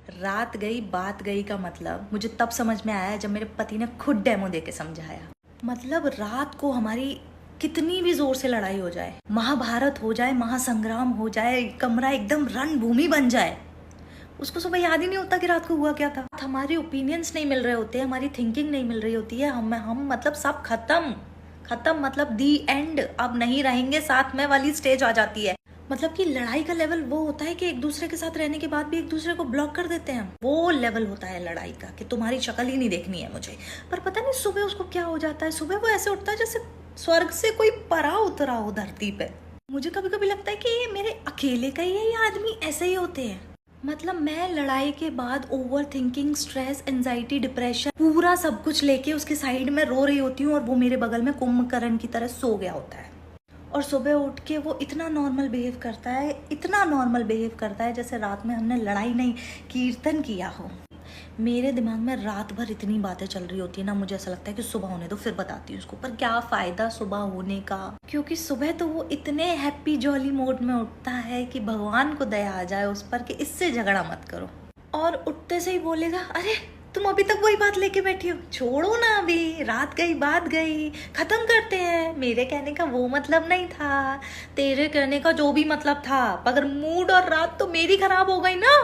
रात गई बात गई का मतलब मुझे तब समझ में आया जब मेरे पति ने खुद डेमो दे के समझाया। मतलब रात को हमारी कितनी भी जोर से लड़ाई हो जाए, महाभारत हो जाए, महासंग्राम हो जाए, कमरा एकदम रणभूमि बन जाए, उसको सुबह याद ही नहीं होता कि रात को हुआ क्या था। हमारे ओपिनियंस नहीं मिल रहे होते, हमारी थिंकिंग नहीं मिल रही होती है, हम मतलब सब खत्म मतलब दी एंड, अब नहीं रहेंगे साथ में वाली स्टेज आ जाती है। मतलब कि लड़ाई का लेवल वो होता है कि एक दूसरे के साथ रहने के बाद भी एक दूसरे को ब्लॉक कर देते हैं। वो लेवल होता है लड़ाई का कि तुम्हारी शक्ल ही नहीं देखनी है मुझे। पर पता नहीं सुबह उसको क्या हो जाता है, सुबह वो ऐसे उठता है जैसे स्वर्ग से कोई परा उतरा हो धरती पे। मुझे कभी कभी लगता है कि ये मेरे अकेले का ही है, ये आदमी ऐसे ही होते हैं। मतलब मैं लड़ाई के बाद over thinking, stress, anxiety, depression, पूरा सब कुछ लेके उसके साइड में रो रही होती हूँ और वो मेरे बगल में कुंभकर्ण की तरह सो गया होता है। और सुबह उठ के वो इतना नॉर्मल बिहेव करता है, इतना नॉर्मल बिहेव करता है जैसे रात में हमने लड़ाई नहीं कीर्तन किया हो। मेरे दिमाग में रात भर इतनी बातें चल रही होती है ना, मुझे ऐसा लगता है कि सुबह होने दो फिर बताती हूँ उसको। पर क्या फायदा सुबह होने का, क्योंकि सुबह तो वो इतने हैप्पी जॉली मोड में उठता है कि भगवान को दया आ जाए उस पर कि इससे झगड़ा मत करो। और उठते से ही बोलेगा, अरे तुम अभी तक वही बात लेके बैठी हो, छोड़ो ना, अभी रात गई बात गई, खत्म करते हैं। मेरे कहने का वो मतलब नहीं था, तेरे कहने का जो भी मतलब था, मगर मूड और रात तो मेरी खराब हो गई ना।